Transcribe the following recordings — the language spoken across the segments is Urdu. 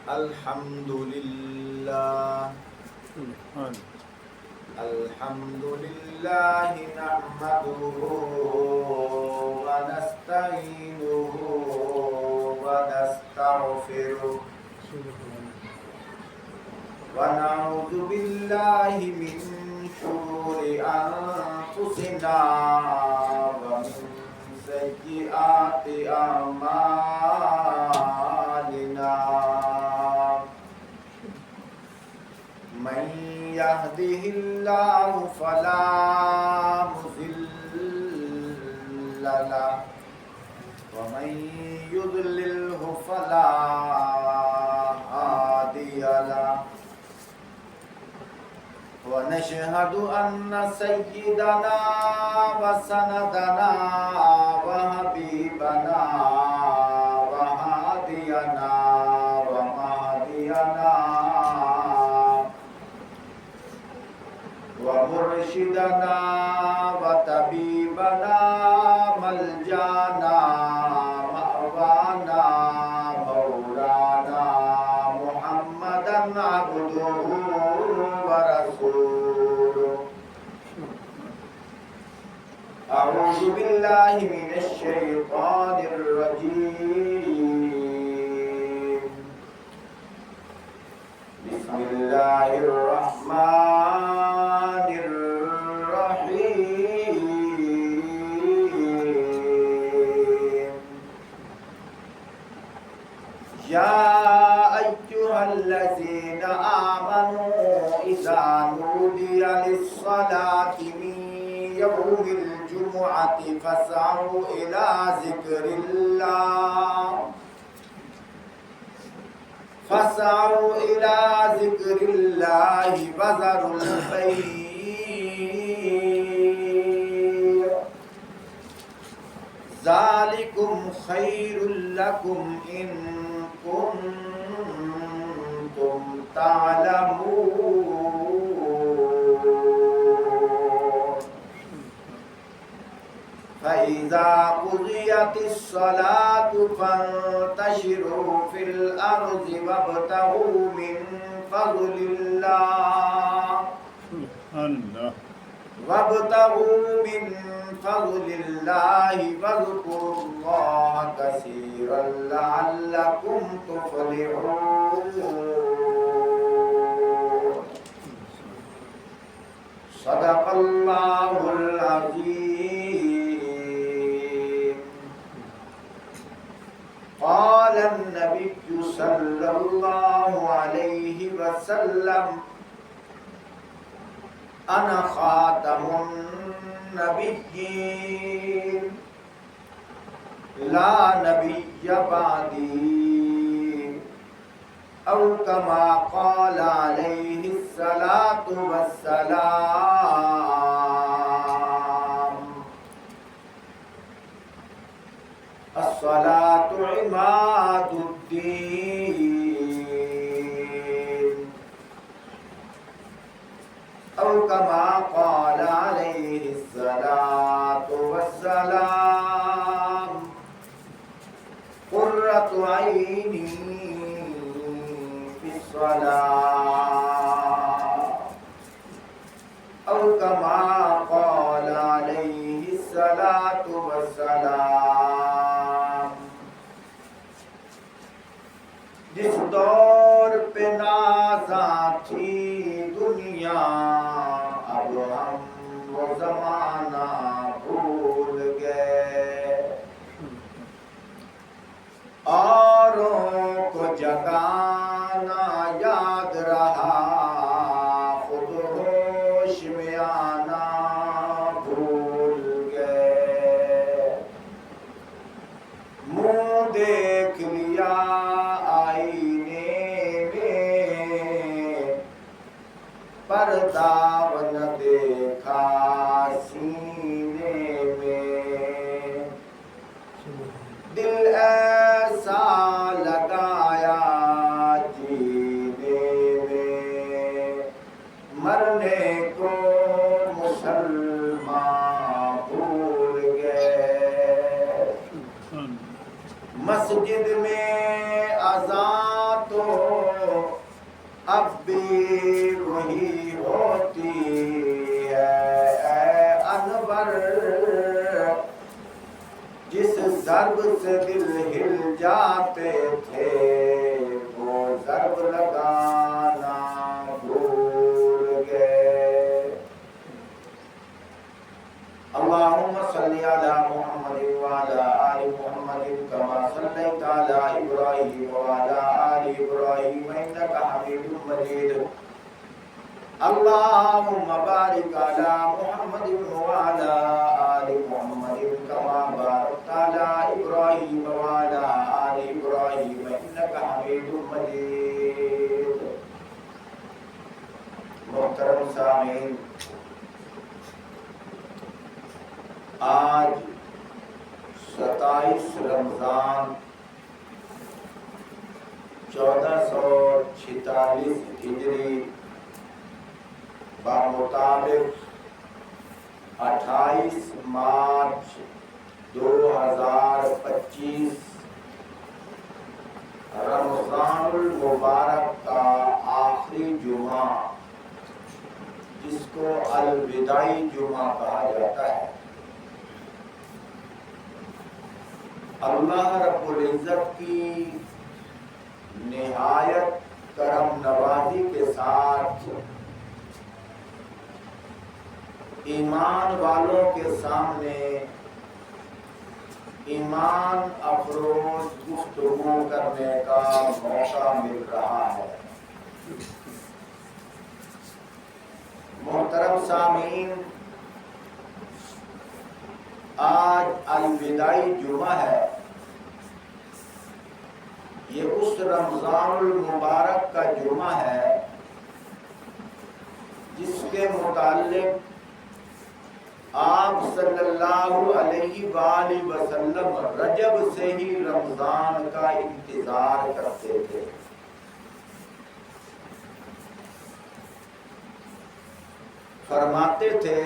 الحمد لله الحمد لله نحمده ونستعينه ونستغفره ونعوذ بالله من شرور أنفسنا ومن سيئات أعمالنا من يهده الله فلا مضل له ومن يضلله فلا هادي له ونشهد أن سيدنا وسندنا وحبيبنا وهادينا ومهدينا ومرشدنا وطبيبنا ملجانا مأوانا مولانا محمدا عبده ورسوله أعوذ بالله من الشيطان الرجيم بسم الله الرحمن الرحيم يا أيها الذين آمنوا إذا نودي للصلاة من يوم الجمعة فاسعوا إلى ذكر الله وذروا البيع ذلكم خير لكم إن كنتم تعلمون فإذا قضيت الصلاة فانتشروا في الأرض وابتغوا من فضل الله واذكروا الله كثيرا لعلكم تفلحون صدق الله العظيم قال النبي صلى الله عليه وسلم أنا خاتم النبيين لا نبي بعدي أو كما قال عليه الصلاة والسلام الصلاة عماد الدين أو كما قال عليه الصلاة والسلام قرة عيني في الصلاة أو كما قال عليه الصلاة والسلام جس دور پہ نازاں تھی دنیا اب ہم وہ زمانہ بھول گئے اوروں کو جگانا یاد رہا خود ہوش میں آنا بھول گئے منہ دیکھ لیا آئینے میں اب بھی وہی ہوتی ہے اے انور، جس ضرب سے دل ہل جاتے تھے وہ ضرب لگانا بھول گئے۔ اللہم صلی علی محمد وعلی آل محمد کما صلیت علی ابراہیم وعلی آل ابراہیم انک حمید مجید۔ اللہم بارک علی محمد وعلی آل محمد کما بارکت علی ابراہیم وعلی آل ابراہیم انک حمید مجید۔ محترم سامعین، آج 27 رمضان 1446 ہجری بمطابق 28 مارچ 2025 رمضان المبارک کا آخری جمعہ، جس کو الوداعی جمعہ کہا جاتا ہے، اللہ رب العزت کی نہایت کرم نوازی کے ساتھ ایمان والوں کے سامنے ایمان افروز گفتگو کرنے کا موقع مل رہا ہے۔ محترم سامعین، آج الوداعی جمعہ ہے۔ یہ اس رمضان المبارک کا جمعہ ہے جس کے متعلق آپ صلی اللہ علیہ وآلہ وسلم رجب سے ہی رمضان کا انتظار کرتے تھے۔ فرماتے تھے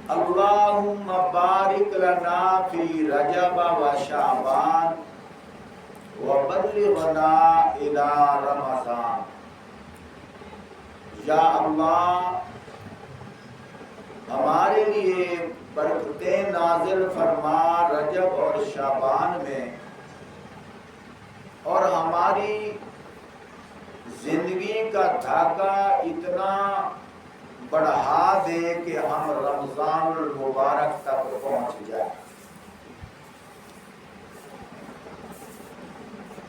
اللہم بارک لنا فی رجب و شعبان وبلغنا الی رمضان۔ یا اللہ، ہمارے لیے برکتیں نازل فرما رجب اور شعبان میں، اور ہماری زندگی کا دھاگا اتنا بڑھا دے کہ ہم رمضان المبارک تک پہنچ جائیں۔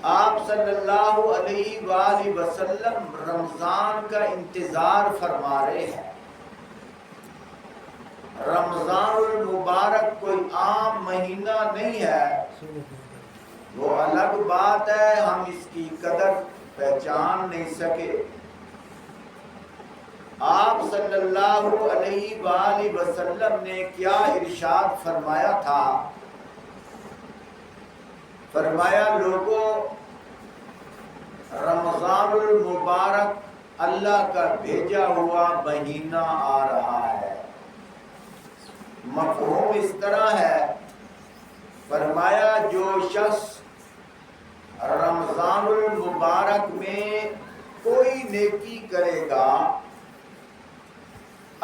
آپ صلی اللہ علیہ وآلہ وسلم رمضان کا انتظار فرما رہے ہیں۔ رمضان المبارک کوئی عام مہینہ نہیں ہے، وہ الگ بات ہے، ہم اس کی قدر پہچان نہیں سکے۔ آپ صلی اللہ علیہ وآلہ وسلم نے کیا ارشاد فرمایا تھا؟ فرمایا لوگوں، رمضان المبارک اللہ کا بھیجا ہوا مہینہ آ رہا ہے۔ مفہوم اس طرح ہے، فرمایا جو شخص رمضان المبارک میں کوئی نیکی کرے گا،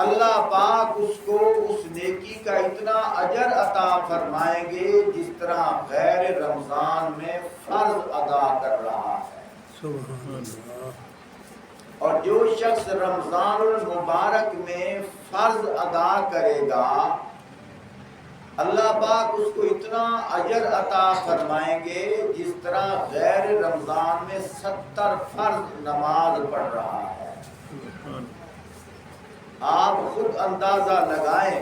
اللہ پاک اس کو اس نیکی کا اتنا اجر عطا فرمائیں گے جس طرح غیر رمضان میں فرض ادا کر رہا ہے۔ سبحان اللہ۔ اور جو شخص رمضان المبارک میں فرض ادا کرے گا، اللہ پاک اس کو اتنا اجر عطا فرمائیں گے جس طرح غیر رمضان میں 70 فرض نماز پڑھ رہا ہے۔ آپ خود اندازہ لگائیں،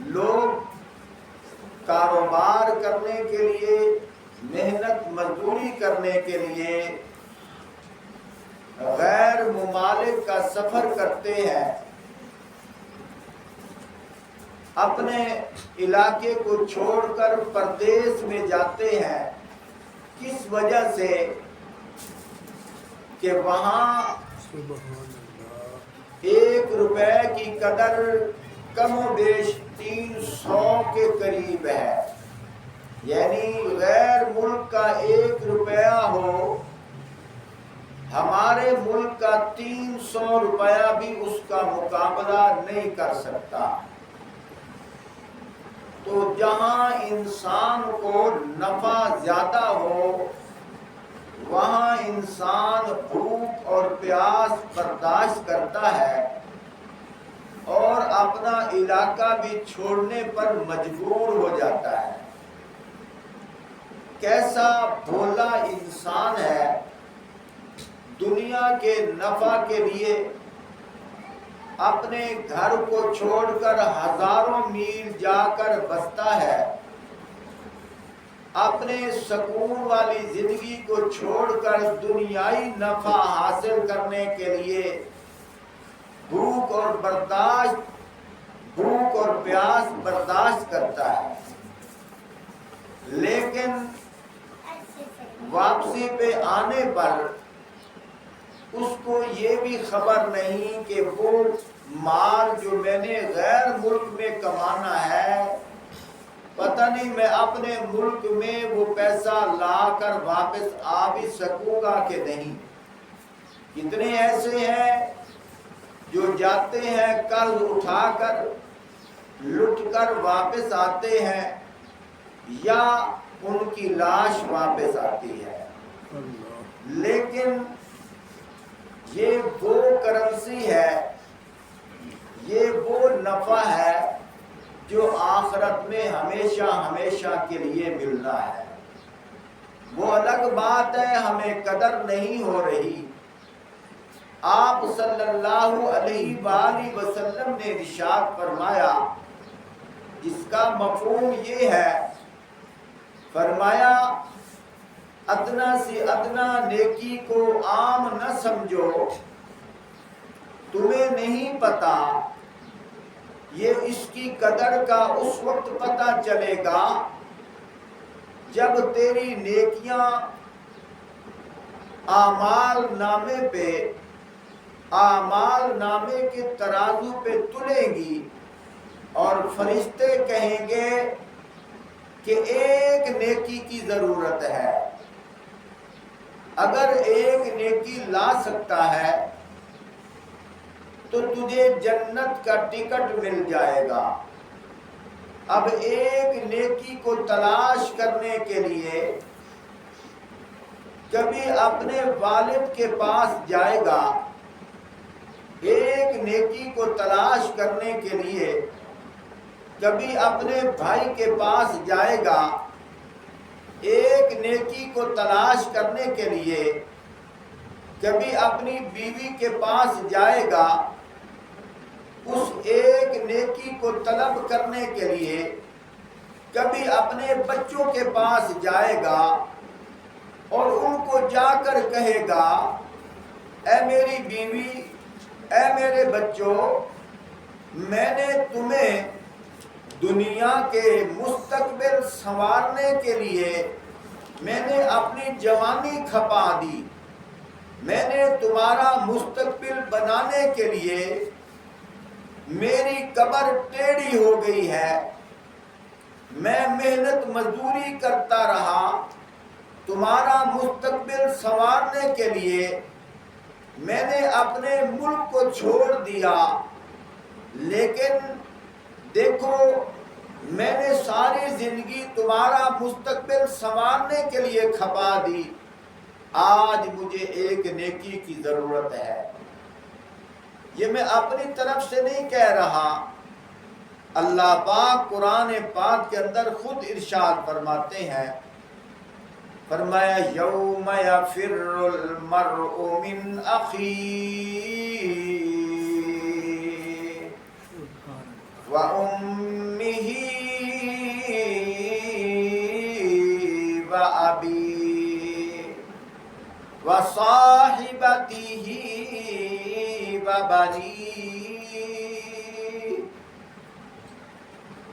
لوگ کاروبار کرنے کے لیے، محنت مزدوری کرنے کے لیے غیر ممالک کا سفر کرتے ہیں، اپنے علاقے کو چھوڑ کر پردیس میں جاتے ہیں۔ کس وجہ سے؟ کہ وہاں 1 روپے کی قدر کم و بیش 300 کے قریب ہے، یعنی غیر ملک کا 1 روپیہ ہو ہمارے ملک کا 300 روپیہ بھی اس کا مقابلہ نہیں کر سکتا۔ تو جہاں انسان کو نفع زیادہ ہو وہاں انسان بھوک اور پیاس برداشت کرتا ہے اور اپنا علاقہ بھی چھوڑنے پر مجبور ہو جاتا ہے۔ کیسا بھولا انسان ہے، دنیا کے نفع کے لیے اپنے گھر کو چھوڑ کر ہزاروں میل جا کر بستا ہے، اپنے سکون والی زندگی کو چھوڑ کر دنیائی نفع حاصل کرنے کے لیے بھوک اور پیاس برداشت کرتا ہے، لیکن واپسی پہ آنے پر اس کو یہ بھی خبر نہیں کہ وہ مال جو میں نے غیر ملک میں کمانا ہے، پتہ نہیں میں اپنے ملک میں وہ پیسہ لا کر واپس آ بھی سکوں گا کہ نہیں۔ کتنے ایسے ہیں جو جاتے ہیں قرض اٹھا کر لٹ کر واپس آتے ہیں یا ان کی لاش واپس آتی ہے، لیکن یہ وہ کرنسی ہے، یہ وہ نفع ہے جو آخرت میں ہمیشہ ہمیشہ کے لیے ملنا ہے۔ وہ الگ بات ہے ہمیں قدر نہیں ہو رہی۔ آپ صلی اللہ علیہ وآلہ وسلم نے ارشاد فرمایا، جس کا مفہوم یہ ہے، فرمایا ادنا سے ادنا نیکی کو عام نہ سمجھو، تمہیں نہیں پتا، یہ اس کی قدر کا اس وقت پتہ چلے گا جب تیری نیکیاں اعمال نامے کے ترازو پہ تلیں گی اور فرشتے کہیں گے کہ ایک نیکی کی ضرورت ہے، اگر ایک نیکی لا سکتا ہے تو تجھے جنت کا ٹکٹ مل جائے گا۔ اب ایک نیکی کو تلاش کرنے کے لیے کبھی اپنے والد کے پاس جائے گا، ایک نیکی کو تلاش کرنے کے لیے کبھی اپنے بھائی کے پاس جائے گا، ایک نیکی کو تلاش کرنے کے لیے کبھی اپنی بیوی کے پاس جائے گا، اس ایک نیکی کو طلب کرنے کے لیے کبھی اپنے بچوں کے پاس جائے گا اور ان کو جا کر کہے گا، اے میری بیوی، اے میرے بچوں، میں نے تمہیں دنیا کے مستقبل سنوارنے کے لیے میں نے اپنی جوانی کھپا دی، میں نے تمہارا مستقبل بنانے کے لیے میری قبر ٹیڑھی ہو گئی ہے، میں محنت مزدوری کرتا رہا تمہارا مستقبل سنوارنے کے لیے، میں نے اپنے ملک کو چھوڑ دیا، لیکن دیکھو میں نے ساری زندگی تمہارا مستقبل سنوارنے کے لیے کھپا دی، آج مجھے ایک نیکی کی ضرورت ہے۔ یہ میں اپنی طرف سے نہیں کہہ رہا، اللہ پاک قرآن پاک کے اندر خود ارشاد فرماتے ہیں، فرمایا یوم یفر المرء من اخیہ وَأُمِّهِ وَأَبِيهِ وَصَاحِبَتِهِ وَبَنِيهِ۔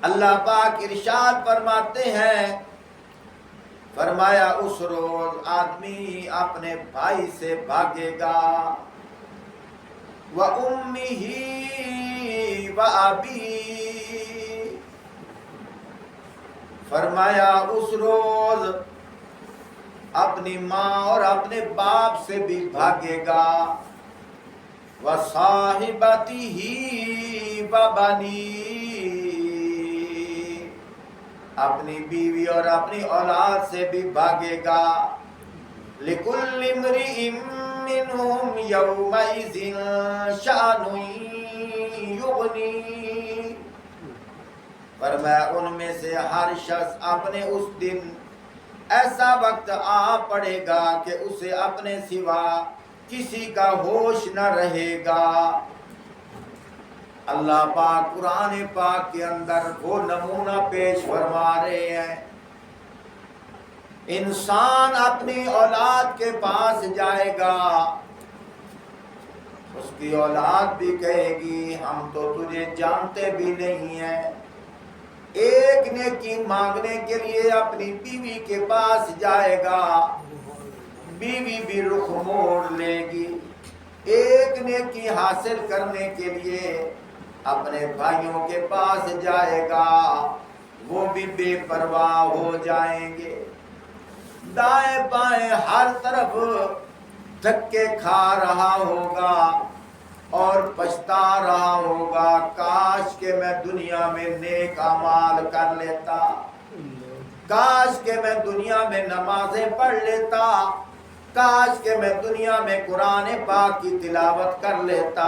اللہ پاک ارشاد فرماتے ہیں، فرمایا اس روز آدمی اپنے بھائی سے بھاگے گا، وَأُمِّهِ وَأَبِيهِ، فرمایا اس روز اپنی ماں اور اپنے باپ سے بھی بھاگے گا، وَصَاحِبَتِهِ وَبَنِيهِ، اپنی بیوی اور اپنی اولاد سے بھی بھاگے گا۔ لِكُلِّ امْرِئٍ مِّنْهُمْ يَوْمَئِذٍ شَأْنٌ يُغْنِيهِ، فرمایا ان میں سے ہر شخص اپنے اس دن ایسا وقت آ پڑے گا کہ اسے اپنے سوا کسی کا ہوش نہ رہے گا۔ اللہ پاک قرآن پاک کے اندر وہ نمونہ پیش فرما رہے ہیں، انسان اپنی اولاد کے پاس جائے گا، اس کی اولاد بھی کہے گی ہم تو تجھے جانتے بھی نہیں ہیں۔ ایک نیکی مانگنے کے لیے اپنی بیوی کے پاس جائے گا، بیوی بھی رخ موڑ لے گی۔ ایک نیکی حاصل کرنے کے لیے اپنے بھائیوں کے پاس جائے گا، وہ بھی بے پرواہ ہو جائیں گے۔ دائیں بائیں ہر طرف دھکے کھا رہا ہوگا اور پچھتا رہا ہوگا، کاش کہ میں دنیا میں نیک اعمال کر لیتا، کاش کہ میں دنیا میں نمازیں پڑھ لیتا، کاش کہ میں دنیا میں قرآن پاک کی تلاوت کر لیتا،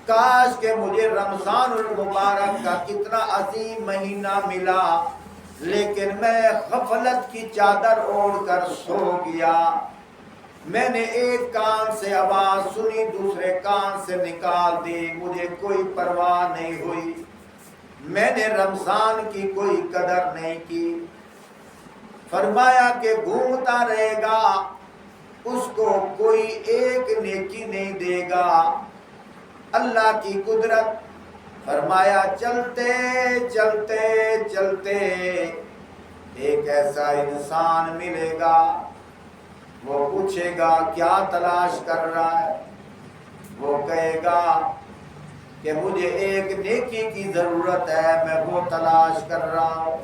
کاش کہ مجھے رمضان المبارک کا کتنا عظیم مہینہ ملا، لیکن میں غفلت کی چادر اوڑھ کر سو گیا۔ میں نے ایک کان سے آواز سنی، دوسرے کان سے نکال دی، مجھے کوئی پرواہ نہیں ہوئی، میں نے رمضان کی کوئی قدر نہیں کی۔ فرمایا کہ گھومتا رہے گا، اس کو کوئی ایک نیکی نہیں دے گا۔ اللہ کی قدرت، فرمایا چلتے چلتے چلتے ایک ایسا انسان ملے گا، وہ پوچھے گا کیا تلاش کر رہا ہے؟ وہ کہے گا کہ مجھے ایک نیکی کی ضرورت ہے، میں وہ تلاش کر رہا ہوں۔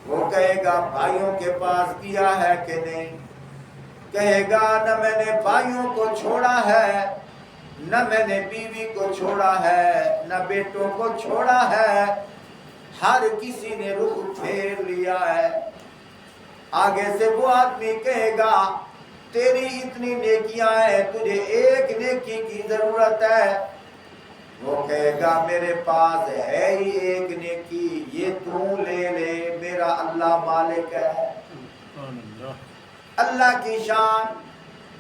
وہ کہے گا بھائیوں کے پاس کیا ہے کہ نہیں؟ کہے گا نہ میں نے بھائیوں کو چھوڑا ہے، نہ میں نے بیوی کو چھوڑا ہے، نہ بیٹوں کو چھوڑا ہے، ہر کسی نے رخ پھیر لیا ہے۔ آگے سے وہ آدمی کہے گا تیری اتنی نیکیاں ہیں، تجھے ایک نیکی کی ضرورت ہے۔ وہ کہے گا میرے پاس ہے ہی ایک نیکی، یہ تو لے لے، میرا اللہ مالک ہے۔ اللہ کی شان،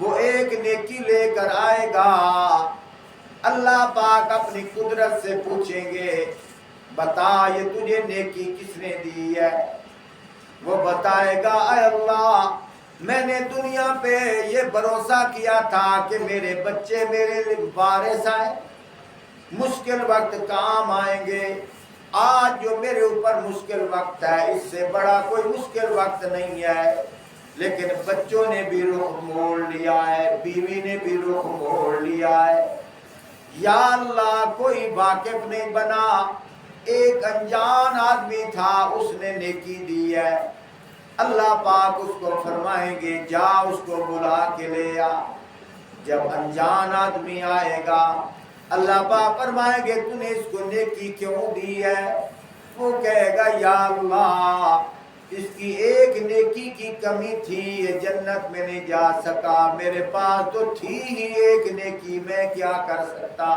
وہ ایک نیکی لے کر آئے گا، اللہ پاک اپنی قدرت سے پوچھیں گے بتا یہ تجھے نیکی کس نے دی ہے؟ وہ بتائے گا اے اللہ میں نے دنیا پہ یہ بھروسہ کیا تھا کہ میرے بچے میرے وارث آئے، مشکل وقت کام آئیں گے، آج جو میرے اوپر مشکل وقت ہے اس سے بڑا کوئی مشکل وقت نہیں ہے، لیکن بچوں نے بھی رخ موڑ لیا ہے، بیوی نے بھی رخ موڑ لیا ہے۔ یا اللہ کوئی واقف نہیں بنا، ایک انجان آدمی تھا اس نے نیکی دی ہے۔ اللہ پاک اس کو فرمائیں گے جا اس کو بلا کے لے آ۔ جب انجان آدمی آئے گا اللہ پاک فرمائیں گے تو نے اس کو نیکی کیوں دی ہے؟ وہ کہے گا یا اللہ اس کی ایک نیکی کی کمی تھی، یہ جنت میں نہیں جا سکا، میرے پاس تو تھی ہی ایک نیکی، میں کیا کر سکتا؟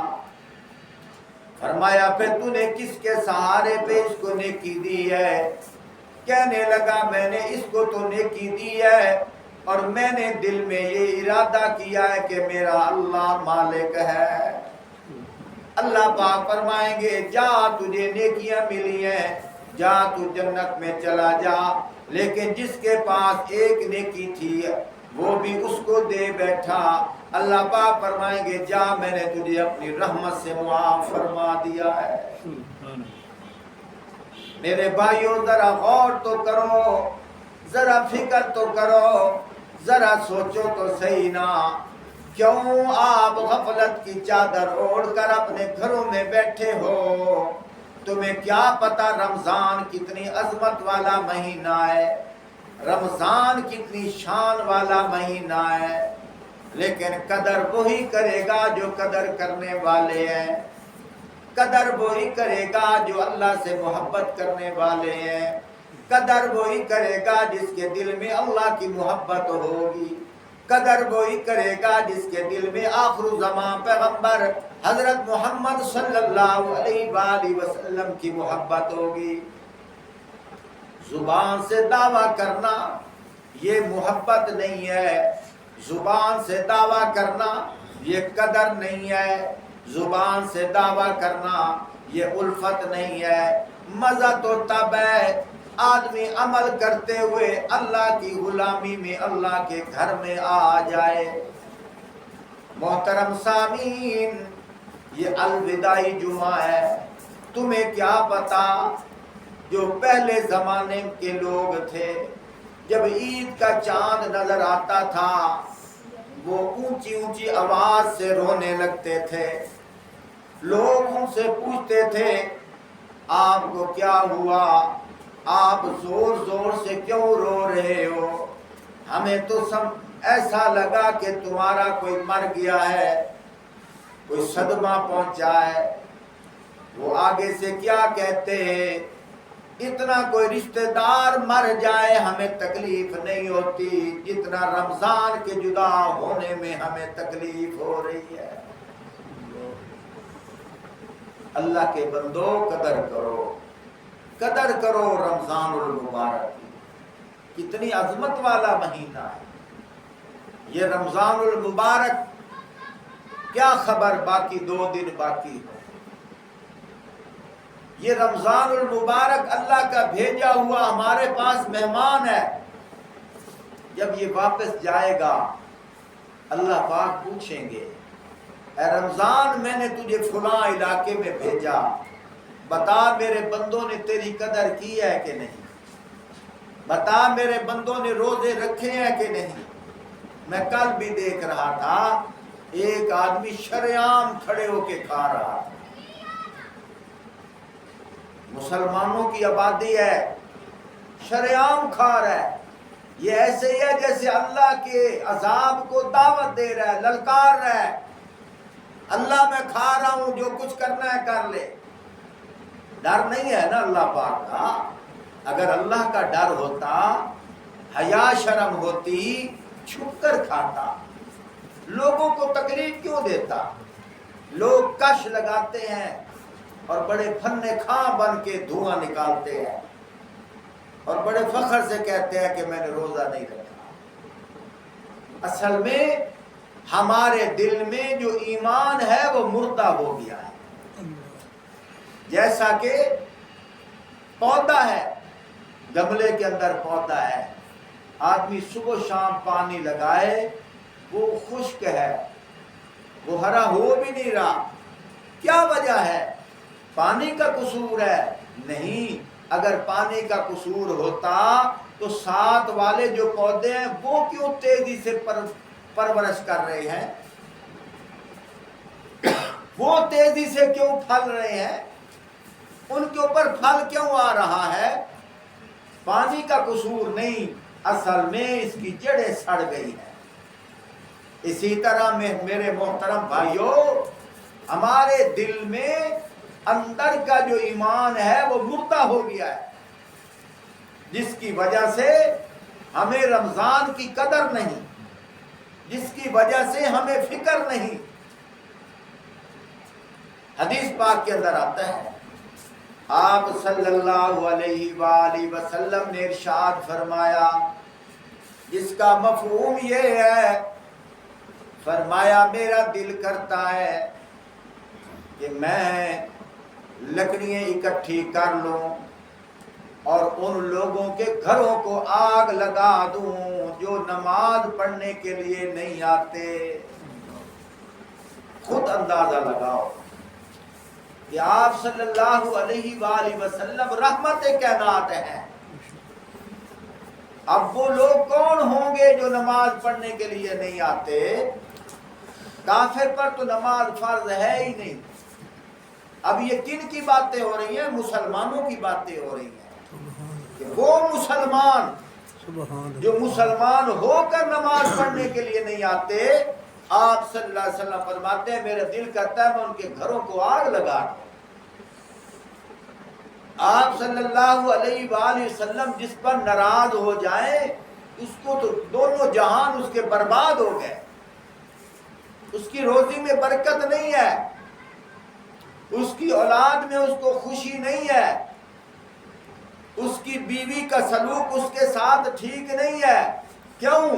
فرمایا پھر تو نے کس کے سہارے پہ اس کو نیکی دی ہے؟ کہنے لگا میں نے اس کو تو نیکی دی ہے اور میں نے دل میں یہ ارادہ کیا ہے کہ میرا اللہ مالک ہے۔ اللہ پاک فرمائیں گے جا تجھے نیکیاں ملی ہیں، جا تو جنت میں چلا جا، لیکن جس کے پاس ایک نیکی تھی وہ بھی اس کو دے بیٹھا۔ اللہ پاک فرمائیں گے جا میں نے تجھے اپنی رحمت سے معاف فرما دیا ہے۔ میرے بھائیوں ذرا غور تو کرو، ذرا فکر تو کرو، ذرا سوچو تو صحیح نا، کیوں آپ غفلت کی چادر اوڑھ کر اپنے گھروں میں بیٹھے ہو؟ تمہیں کیا پتا رمضان کتنی عظمت والا مہینہ ہے، رمضان کتنی شان والا مہینہ ہے، لیکن قدر وہی کرے گا جو قدر کرنے والے ہیں، قدر وہی کرے گا جو اللہ سے محبت کرنے والے ہیں، قدر وہی کرے گا جس کے دل میں اللہ کی محبت ہوگی، قدر وہی کرے گا جس کے دل میں آخر الزمان پیغمبر حضرت محمد صلی اللہ علیہ وآلہ وسلم کی محبت ہوگی۔ زبان سے دعویٰ کرنا یہ محبت نہیں ہے، زبان سے دعویٰ کرنا یہ قدر نہیں ہے، زبان سے دعویٰ کرنا یہ الفت نہیں ہے۔ مزہ تو تب ہے آدمی عمل کرتے ہوئے اللہ کی غلامی میں اللہ کے گھر میں آ جائے۔ محترم سامعین، یہ الوداعی جمعہ ہے، تمہیں کیا پتا جو پہلے زمانے کے لوگ تھے جب عید کا چاند نظر آتا تھا وہ اونچی اونچی آواز سے رونے لگتے تھے، لوگ ان سے پوچھتے تھے آپ کو کیا ہوا، آپ زور زور سے کیوں رو رہے ہو، ہمیں تو ایسا لگا کہ تمہارا کوئی مر گیا ہے، کوئی صدمہ پہنچا ہے۔ وہ آگے سے کیا کہتے ہیں، اتنا کوئی رشتہ دار مر جائے ہمیں تکلیف نہیں ہوتی جتنا رمضان کے جدا ہونے میں ہمیں تکلیف ہو رہی ہے۔ اللہ کے بندو قدر کرو، قدر کرو رمضان المبارک کی، کتنی عظمت والا مہینہ ہے یہ رمضان المبارک۔ کیا خبر باقی 2 دن باقی ہو، یہ رمضان المبارک اللہ کا بھیجا ہوا ہمارے پاس مہمان ہے۔ جب یہ واپس جائے گا اللہ پاک پوچھیں گے اے رمضان میں نے تجھے فلاں علاقے میں بھیجا، بتا میرے بندوں نے تیری قدر کی ہے کہ نہیں، بتا میرے بندوں نے روزے رکھے ہیں کہ نہیں۔ میں کل بھی دیکھ رہا تھا ایک آدمی شریعام کھڑے ہو کے کھا رہا تھا، مسلمانوں کی آبادی ہے، شریعام کھا رہا ہے، یہ ایسے ہی ہے جیسے اللہ کے عذاب کو دعوت دے رہا ہے، للکار رہا ہے، اللہ میں کھا رہا ہوں جو کچھ کرنا ہے کر لے۔ ڈر نہیں ہے نا اللہ پاک کا، اگر اللہ کا ڈر ہوتا، حیا شرم ہوتی، چھپ کر کھاتا، لوگوں کو تکلیف کیوں دیتا؟ لوگ کش لگاتے ہیں اور بڑے پھنے کھاں بن کے دھواں نکالتے ہیں اور بڑے فخر سے کہتے ہیں کہ میں نے روزہ نہیں رکھا۔ اصل میں ہمارے دل میں جو ایمان ہے وہ مردہ ہو گیا ہے، جیسا کہ پودا ہے، گملے کے اندر پودا ہے، آدمی صبح شام پانی لگائے وہ خشک ہے، وہ ہرا ہو بھی نہیں رہا۔ کیا وجہ ہے؟ پانی کا قصور ہے؟ نہیں، اگر پانی کا قصور ہوتا تو ساتھ والے جو پودے ہیں وہ کیوں تیزی سے پرورش کر رہے ہیں، وہ تیزی سے کیوں پھل رہے ہیں، ان کے اوپر پھل کیوں آ رہا ہے؟ پانی کا قصور نہیں، اصل میں اس کی جڑیں سڑ گئی ہیں۔ اسی طرح میں میرے محترم بھائیوں، ہمارے دل میں اندر کا جو ایمان ہے وہ مردہ ہو گیا ہے، جس کی وجہ سے ہمیں رمضان کی قدر نہیں، جس کی وجہ سے ہمیں فکر نہیں۔ حدیث پاک کے اندر آتا ہے، آپ صلی اللہ علیہ وآلہ وسلم نے ارشاد فرمایا، جس کا مفہوم یہ ہے، فرمایا میرا دل کرتا ہے کہ میں لکڑیاں اکٹھی کر لوں اور ان لوگوں کے گھروں کو آگ لگا دوں جو نماز پڑھنے کے لیے نہیں آتے۔ خود اندازہ لگاؤ کہ آپ صلی اللہ علیہ وآلہ وسلم رحمت کائنات ہیں، اب وہ لوگ کون ہوں گے جو نماز پڑھنے کے لیے نہیں آتے؟ کافر پر تو نماز فرض ہے ہی نہیں۔ اب یہ کن کی باتیں ہو رہی ہیں؟ مسلمانوں کی باتیں ہو رہی ہیں کہ وہ مسلمان سبحان اللہ جو مسلمان ہو کر نماز پڑھنے کے لیے نہیں آتے، آپ صلی اللہ علیہ وسلم فرماتے ہیں میرا دل کرتا ہے میں ان کے گھروں کو آگ لگا دوں۔ آپ صلی اللہ علیہ وآلہ وسلم جس پر ناراض ہو جائیں اس کو تو دونوں جہان اس کے برباد ہو گئے، اس کی روزی میں برکت نہیں ہے، اس کی اولاد میں اس کو خوشی نہیں ہے، اس کی بیوی کا سلوک اس کے ساتھ ٹھیک نہیں ہے۔ کیوں؟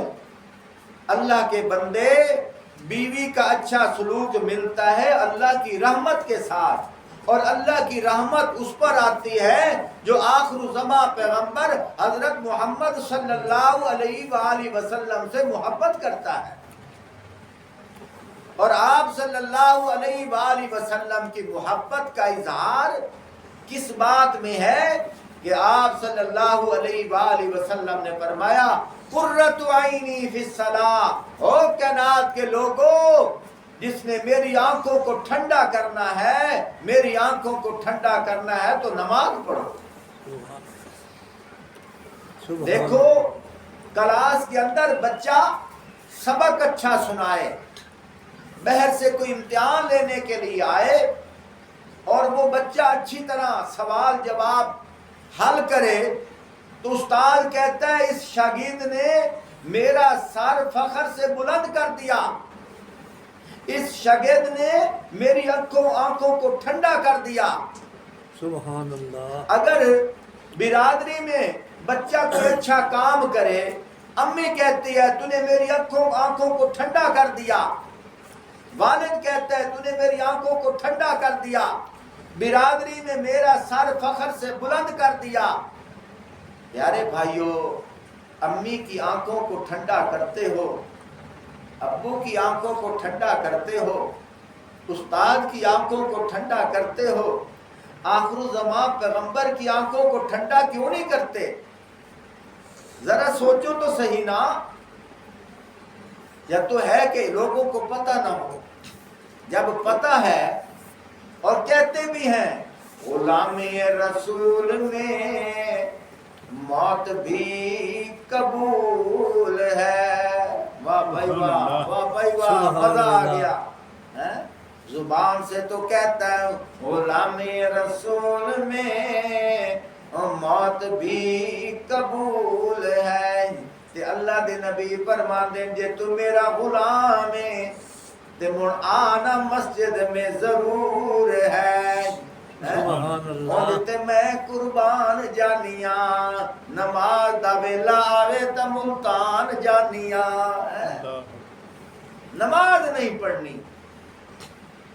اللہ کے بندے بیوی کا اچھا سلوک ملتا ہے اللہ کی رحمت کے ساتھ، اور اللہ کی رحمت اس پر آتی ہے جو آخر الزماں پیغمبر حضرت محمد صلی اللہ علیہ وآلہ وسلم سے محبت کرتا ہے۔ اور آپ صلی اللہ علیہ وآلہ وسلم کی محبت کا اظہار کس بات میں ہے کہ آپ صلی اللہ علیہ وآلہ وسلم نے فرمایا قرۃ عینی فی الصلاۃ، او کائنات کے لوگوں جس نے میری آنکھوں کو ٹھنڈا کرنا ہے، میری آنکھوں کو ٹھنڈا کرنا ہے تو نماز پڑھو۔ سبحان دیکھو کلاس کے اندر بچہ سبق اچھا سنائے، باہر سے کوئی امتحان لینے کے لیے آئے اور وہ بچہ اچھی طرح سوال جواب حل کرے تو استاد کہتا ہے اس شاگرد نے میرا سر فخر سے بلند کر دیا، اس شاگرد نے میری آنکھوں کو ٹھنڈا کر دیا۔ سبحان اللہ اگر برادری میں بچہ کوئی اچھا کام کرے، امی کہتی ہے تو نے میری آنکھوں کو ٹھنڈا کر دیا، والد کہتا ہے تو نے میری آنکھوں کو ٹھنڈا کر دیا، برادری میں میرا سر فخر سے بلند کر دیا۔ پیارے بھائیو، امی کی آنکھوں کو ٹھنڈا کرتے ہو، ابو کی آنکھوں کو ٹھنڈا کرتے ہو، استاد کی آنکھوں کو ٹھنڈا کرتے ہو، آخر الزماں پیغمبر کی آنکھوں کو ٹھنڈا کیوں نہیں کرتے؟ ذرا سوچو تو صحیح نا۔ یا تو ہے کہ لوگوں کو پتہ نہ ہو، جب پتہ ہے اور کہتے بھی ہیں غلام رسول میں موت بھی قبول ہے، واہ بھائی واہ، واہ بھائی واہ، مزہ آ گیا۔ زبان سے تو کہتا ہے غلام رسول میں موت بھی قبول ہے، تے اللہ دے نبی فرماندے جے تو میرا غلام ہے تے مڑ آنا مسجد میں ضرور ہے۔ سبحان اللہ تے میں قربان جانیاں، نماز دا ویلا آوے تے ملتان جانیاں۔ نماز نہیں پڑھنی،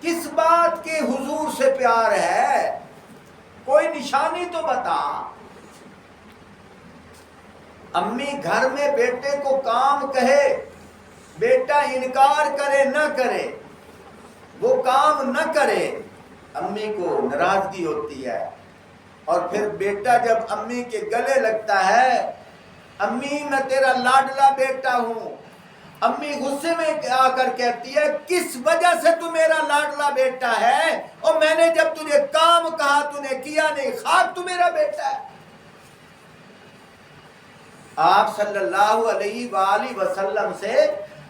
کس بات کے حضور سے پیار ہے؟ کوئی نشانی تو بتا۔ امی گھر میں بیٹے کو کام کہے، بیٹا انکار کرے نہ کرے، وہ کام نہ کرے، امی کو ناراضگی ہوتی ہے۔ اور پھر بیٹا جب امی کے گلے لگتا ہے، امی میں تیرا لاڈلا بیٹا ہوں، امی غصے میں آ کر کہتی ہے کس وجہ سے تو میرا لاڈلا بیٹا ہے، اور میں نے جب تجھے کام کہا تو نے کیا نہیں، خاک تو میرا بیٹا ہے۔ آپ صلی اللہ علیہ وآلہ وسلم سے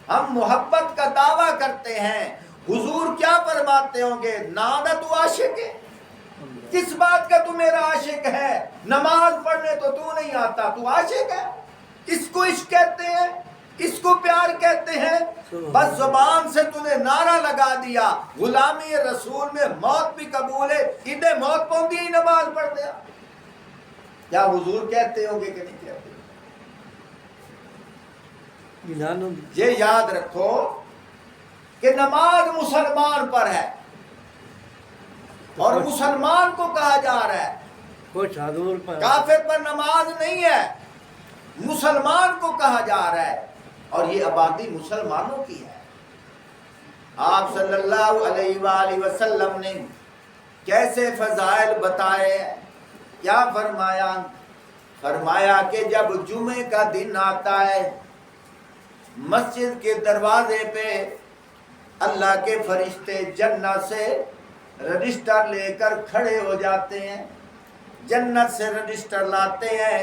ہم محبت کا دعویٰ کرتے ہیں، حضور کیا فرماتے ہوں گے؟ نانا تو عاشق ہے، کس بات کا تو میرا عاشق ہے؟ نماز پڑھنے تو نہیں آتا، تو عاشق ہے؟ اس کو عشق کہتے ہیں، اس کو پیار کہتے ہیں؟ بس زبان سے تو نے نعرہ لگا دیا غلامی رسول میں موت بھی قبول ہے، ادھے موت پہنچی ہی نماز پڑھ دیا۔ کیا حضور کہتے ہوں گے کہ نہیں کہتے؟ یہ یاد رکھو کہ نماز مسلمان پر ہے، اور مسلمان کو کہا جا رہا ہے، کچھ حضور پر کافر پر نماز نہیں ہے، مسلمان کو کہا جا رہا ہے، اور یہ آبادی مسلمانوں کی ہے۔ آپ صلی اللہ علیہ وآلہ وسلم نے کیسے فضائل بتائے، کیا فرمایا؟ فرمایا کہ جب جمعے کا دن آتا ہے، مسجد کے دروازے پہ اللہ کے فرشتے جنت سے رجسٹر لے کر کھڑے ہو جاتے ہیں، جنت سے رجسٹر لاتے ہیں،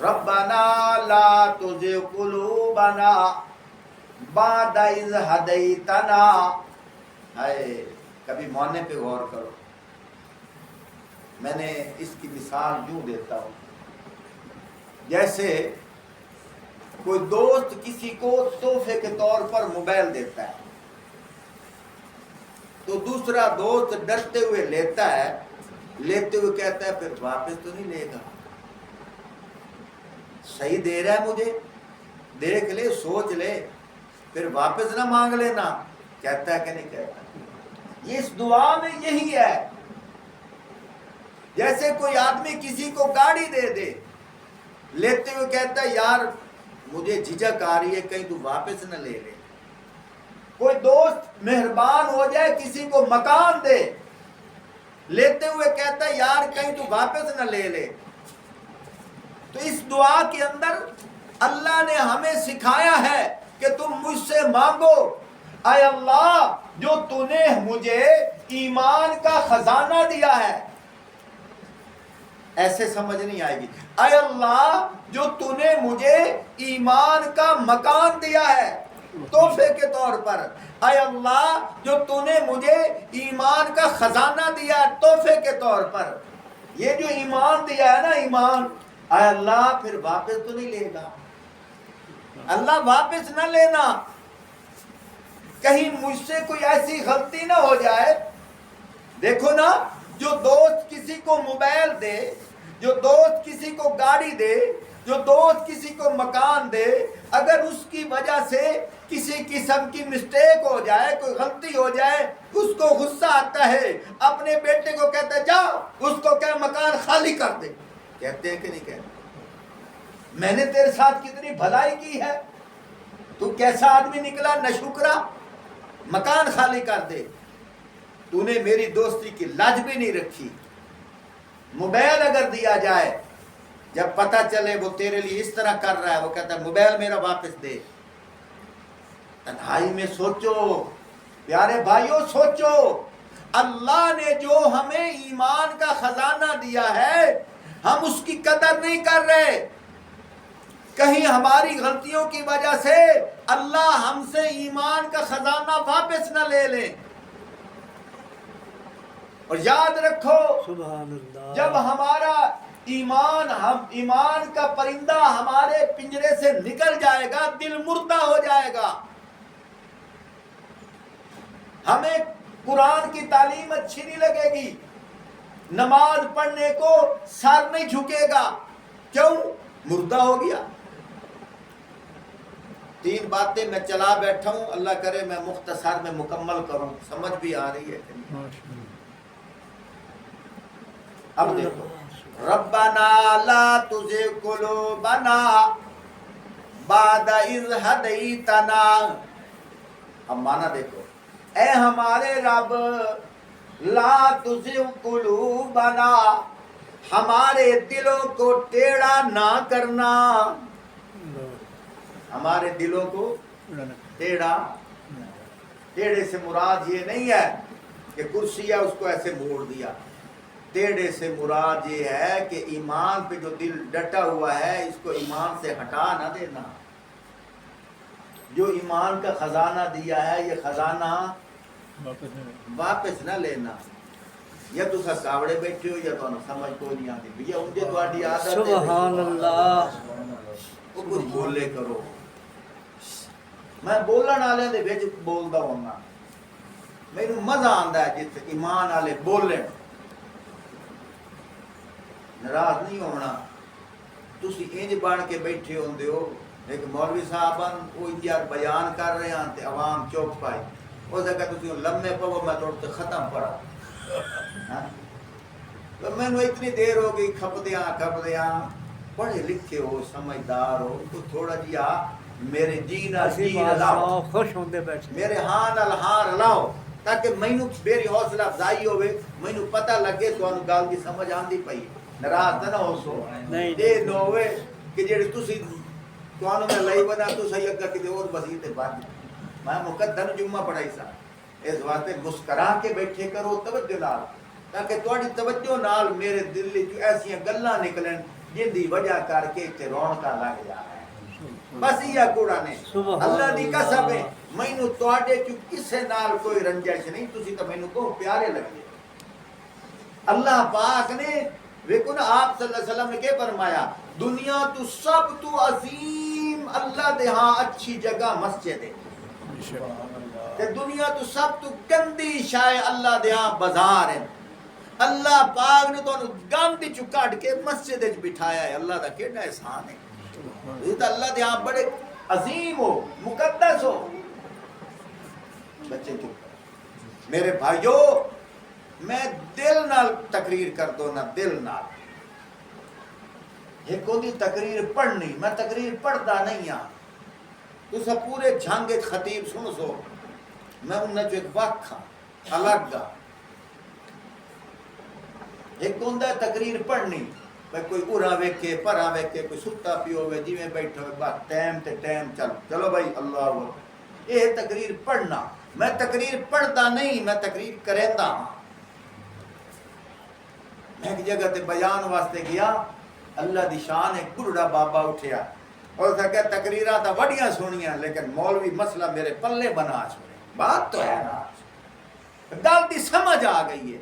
ربنا لا تزغ قلوبنا بعد اذ ہدیتنا. ہائے کبھی معنی پہ غور کرو. میں نے اس کی مثال یوں دیتا ہوں، جیسے کوئی دوست کسی کو تحفے کے طور پر موبائل دیتا ہے، تو دوسرا دوست ڈرتے ہوئے لیتا ہے، لیتے ہوئے کہتا ہے پھر واپس تو نہیں لے گا، صحیح دے رہا ہے مجھے، دیکھ لے سوچ لے، پھر واپس نہ مانگ لینا. کہتا ہے کہ نہیں کہتا؟ یہ اس دعا میں یہی ہے. جیسے کوئی آدمی کسی کو گاڑی دے دے، لیتے ہوئے کہتا ہے یار مجھے جھجک آ رہی ہے کہیں تو واپس نہ لے لے. کوئی دوست مہربان ہو جائے کسی کو مکان دے، لیتے ہوئے کہتا ہے یار کہیں تو واپس نہ لے لے. تو اس دعا کے اندر اللہ نے ہمیں سکھایا ہے کہ تم مجھ سے مانگو، اے اللہ جو تو نے مجھے ایمان کا خزانہ دیا ہے. ایسے سمجھ نہیں آئے گی. اے اللہ جو تو نے مجھے ایمان کا مکان دیا ہے تحفے کے طور پر، اے اللہ جو تو نے مجھے ایمان کا خزانہ دیا ہے تحفے کے طور پر. یہ جو ایمان دیا ہے نا، ایمان، اے اللہ پھر واپس تو نہیں لے گا. اللہ واپس نہ لینا، کہیں مجھ سے کوئی ایسی غلطی نہ ہو جائے. دیکھو نا، جو دوست کسی کو موبائل دے، جو دوست کسی کو گاڑی دے، جو دوست کسی کو مکان دے، اگر اس کی وجہ سے کسی قسم کی مسٹیک ہو جائے، کوئی غلطی ہو جائے، اس کو غصہ آتا ہے، اپنے بیٹے کو کہتا ہے جا اس کو کہ مکان خالی کر دے. کہتے ہیں کہ نہیں کہتے؟ میں نے تیرے ساتھ کتنی بھلائی کی ہے، تو کیسا آدمی نکلا ناشکرا، مکان خالی کر دے. تو نے میری دوستی کی لاج بھی نہیں رکھی. موبائل اگر دیا جائے، جب پتہ چلے وہ تیرے لیے اس طرح کر رہا ہے، وہ کہتا ہے موبائل میرا واپس دے. تنہائی میں سوچو پیارے بھائیوں، سوچو اللہ نے جو ہمیں ایمان کا خزانہ دیا ہے ہم اس کی قدر نہیں کر رہے. کہیں ہماری غلطیوں کی وجہ سے اللہ ہم سے ایمان کا خزانہ واپس نہ لے لیں. اور یاد رکھو، سبحان اللہ، جب ہمارا ایمان کا پرندہ ہمارے پنجرے سے نکل جائے گا، دل مردہ ہو جائے گا. ہمیں قرآن کی تعلیم اچھی نہیں لگے گی، نماز پڑھنے کو سر نہیں جھکے گا. کیوں؟ مردہ ہو گیا. 3 باتیں میں چلا بیٹھا ہوں، اللہ کرے میں مختصر میں مکمل کروں، سمجھ بھی آ رہی ہے. اب دیکھو، ربنا لا تزغ قلوبنا بعد اذ ہدیتنا. اب معنی دیکھو، اے ہمارے رب، لا تزغ قلوبنا، ہمارے دلوں کو ٹیڑھا نہ کرنا. ہمارے دلوں کو ٹیڑھا، ٹیڑھے سے مراد یہ نہیں ہے کہ کرسی ہے اس کو ایسے موڑ دیا. ٹیڑھے سے مراد یہ ہے کہ ایمان پہ جو دل ڈٹا ہوا ہے اس کو ایمان سے ہٹا نہ دینا. جو ایمان کا خزانہ دیا ہے یہ خزانہ واپس نہ لینا. یا تو کاوڑے بیٹھے ہو یا تو سمجھ کو نہیں آتی بھیا ان کے تواڈی عادت ہے. سبحان اللہ، وہ کچھ بولے کرو. میں بولن والے دے وچ بولدا ہونا، مینوں مزہ آندا ہے جس ایمان والے بولن. ناراض نہیں ہونا. تسی انج بن کے بیٹھے ہوندے ہو، ایک مولوی صاحبان وہ یار بیان کر رہے ہیں تے عوام چپ پائی، اس جگہ تسی لمے پو میں توڑ تے ختم پڑا. تو میں نے اتنی دیر ہو گئی کھپدیاں پڑھے لکھے ہو، سمجھدار ہو، تو تھوڑا جیا میرے جی نال جی لاؤ، خوش ہوندے بیٹھے، میرے ہاں نال ہاں لاؤ، تاکہ مینوں میری حوصلہ افزائی ہوے، مینوں پتہ لگے تانوں گل دی سمجھ آندی پئی. ناراض نہ ہو سو. نہیں یہ نہ ہوئے کہ جڑے تسی تانوں میں لئی بنا تو صحیح اگا کتے اور بسیط بات. میں مقدم جمعہ پڑھائی سا، اس واسطے مسکرا کے بیٹھے کرو توجہ نال، تاکہ تہاڈی توجہ نال میرے دل وچ ایسیاں گلاں نکلن جن دی وجہ کر کے تے رونقاں لگ جا رہا ہے بس یہ کوڑا نے اللہ دی قسم ہے مینوں تواڈے چ کسے نال کوئی رنجش نہیں تسی تے مینوں کو پیارے لگے اللہ پاک نے دیکھو نا آپ صلی اللہ علیہ وسلم نے کیا فرمایا دنیا تو سب تو عظیم اللہ دے ہاں اچھی جگہ مسجد ہے تے دنیا تو سب تو گندی شے اللہ دے ہاں بازار ہے اللہ پاک نے تو گند چ کڈ کے مسجد وچ بٹھایا ہے اللہ دا کیڑا احسان ہے یہ تو اللہ دے ہاں بڑے عظیم ہو مقدس ہو بچے چپ میرے بھائیو میں دل نال تقریر کر دو نا دل نال ایک ہوندی تقریر پڑھنی میں تقریر پڑھدا نہیں ہاں تسا پورے جھنگ خطیب سن سو میں انہاں چ ایک وقت ہاں الگ گا ایک ہوندا تقریر پڑھنی بھائی کوئی ارا ویکھے پرا ویکھے کوئی ستا پیو ہوئے جویں بیٹھا ہوئے بس ٹائم تے ٹائم چلو بھائی اللہ اکبر یہ تقریر پڑھنا میں تقریر پڑھدا نہیں میں تقریر کریندا ہاں میں ایک جگہ تے بیان واسطے گیا اللہ دی شان ایک بڑھڑا بابا اٹھیا اور اسا کہ تقریراں تا وڈیاں سنیاں لیکن مولوی مسئلہ میرے پلے بنا چھوڑے بات تو ہے نا گل دی سمجھ آ گئی ہے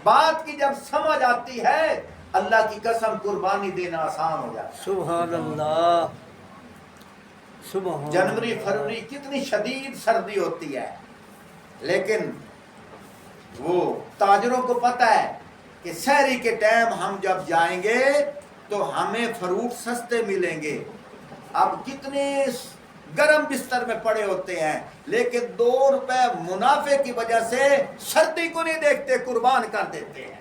بات کی جب سمجھ آتی ہے اللہ کی قسم قربانی دینا آسان ہو جاتا ہے سبحان اللہ سبحان جنوری اللہ۔ فروری کتنی شدید سردی ہوتی ہے لیکن وہ تاجروں کو پتہ ہے کہ سحری کے ٹائم ہم جب جائیں گے تو ہمیں فروٹ سستے ملیں گے اب کتنے گرم بستر میں پڑے ہوتے ہیں لیکن 2 روپے منافع کی وجہ سے سردی کو نہیں دیکھتے قربان کر دیتے ہیں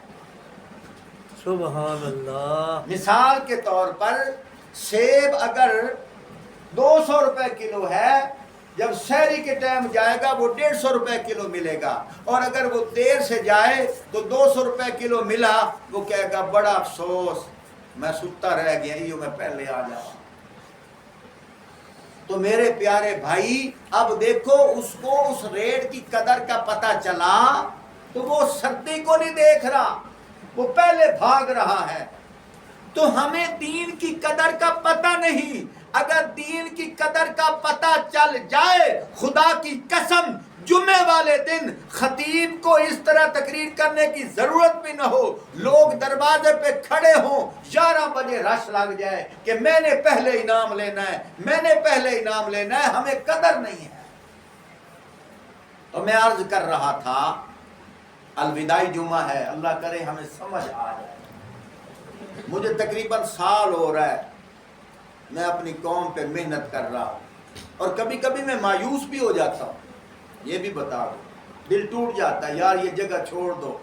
سبحان اللہ مثال کے طور پر سیب اگر 200 روپے کلو ہے جب سحری کے ٹائم جائے گا وہ 150 روپے کلو ملے گا اور اگر وہ دیر سے جائے تو 200 روپے کلو ملا وہ کہے گا بڑا افسوس میں ستا رہ گیا یہ میں پہلے آ جاؤں تو میرے پیارے بھائی اب دیکھو اس کو اس ریٹ کی قدر کا پتہ چلا تو وہ سردی کو نہیں دیکھ رہا وہ پہلے بھاگ رہا ہے تو ہمیں دین کی قدر کا پتہ نہیں اگر دین کی قدر کا پتہ چل جائے خدا کی قسم جمعے والے دن خطیب کو اس طرح تقریر کرنے کی ضرورت بھی نہ ہو لوگ دروازے پہ کھڑے ہوں 11 بجے رش لگ جائے کہ میں نے پہلے انعام لینا ہے میں نے پہلے انعام لینا ہے ہمیں قدر نہیں ہے تو میں عرض کر رہا تھا الوداعی جمعہ ہے اللہ کرے ہمیں سمجھ آ جائے مجھے تقریباً سال ہو رہا ہے میں اپنی قوم پہ محنت کر رہا ہوں اور کبھی کبھی میں مایوس بھی ہو جاتا ہوں یہ بھی بتا دو دل ٹوٹ جاتا ہے یار یہ جگہ چھوڑ دو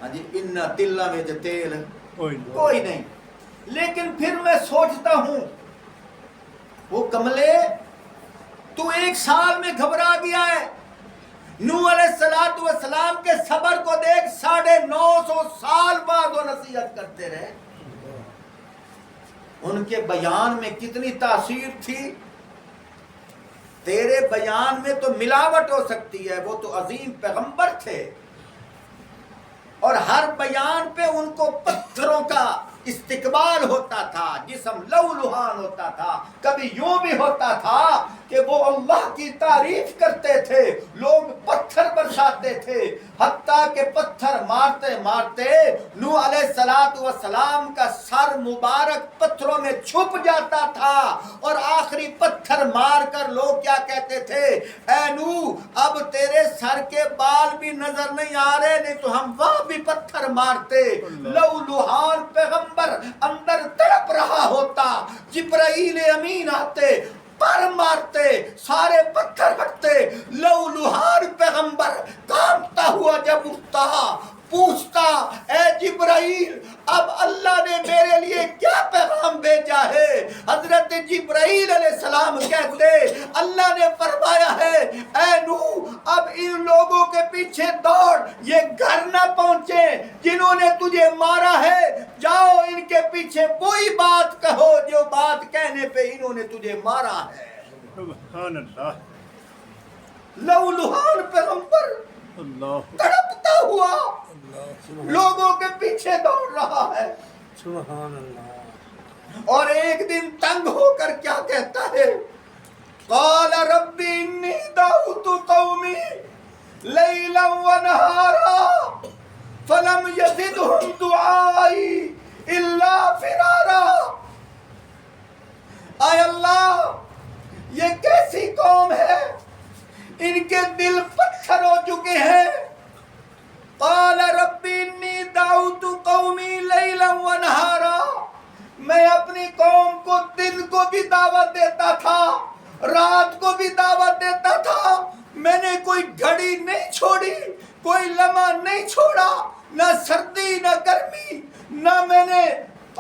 ہاں جی ان تلا میں جو تیل کوئی نہیں لیکن پھر میں سوچتا ہوں وہ کملے تو 1 سال میں گھبرا گیا ہے نوح علیہ السلام کے صبر کو دیکھ 950 سال بعد وہ نصیحت کرتے رہے ان کے بیان میں کتنی تاثیر تھی تیرے بیان میں تو ملاوٹ ہو سکتی ہے وہ تو عظیم پیغمبر تھے اور ہر بیان پہ ان کو پتھروں کا استقبال ہوتا تھا جسم لہولہان ہوتا تھا کبھی یوں بھی ہوتا تھا کہ وہ اللہ کی تعریف کرتے تھے لوگ پتھر برساتے تھے حتیٰ کہ پتھر مارتے مارتے نوح علیہ السلام کا سر مبارک پتھروں میں چھپ جاتا تھا اور آخری پتھر مار کر لوگ کیا کہتے تھے اے نوح اب تیرے سر کے بال بھی نظر نہیں آ رہے نہیں تو ہم وہاں بھی پتھر مارتے لہولہان پیغمبر اندر تڑپ رہا ہوتا جبرائیل امین آتے پر مارتے سارے پتھر ہٹتے لہولہان پیغمبر کانپتا ہوا جب اٹھتا پوچھتا اے جبرائیل اب اللہ نے میرے لیے کیا پیغام بھیجا ہے حضرت جبرائیل علیہ السلام کہتے اللہ نے فرمایا ہے اے نوح اب ان لوگوں کے پیچھے دوڑ یہ گھر نہ پہنچے جنہوں نے تجھے مارا ہے جاؤ ان کے پیچھے وہی بات کہو جو بات کہنے پہ انہوں نے تجھے مارا ہے سبحان اللہ لہولہان پیغمبر اللہ تڑپتا ہوا لوگوں کے پیچھے دوڑ رہا ہے سبحان اللہ اور ایک دن تنگ ہو کر کیا کہتا ہے قال رب انی دعوت قومی لیلا ونہارا فلم یزدہم دعائی الا فرارا۔ اے اللہ یہ کیسی قوم ہے، ان کے دل پتھر ہو چکے ہیں۔ قال رب انی دعوت قومی لیلا ونہارا، میں اپنی قوم کو دن کو بھی دعوت دیتا تھا، رات کو بھی دعوت دیتا تھا، میں نے کوئی گھڑی نہیں چھوڑی، کوئی لمحہ نہیں چھوڑا، نہ سردی نہ گرمی، نہ میں نے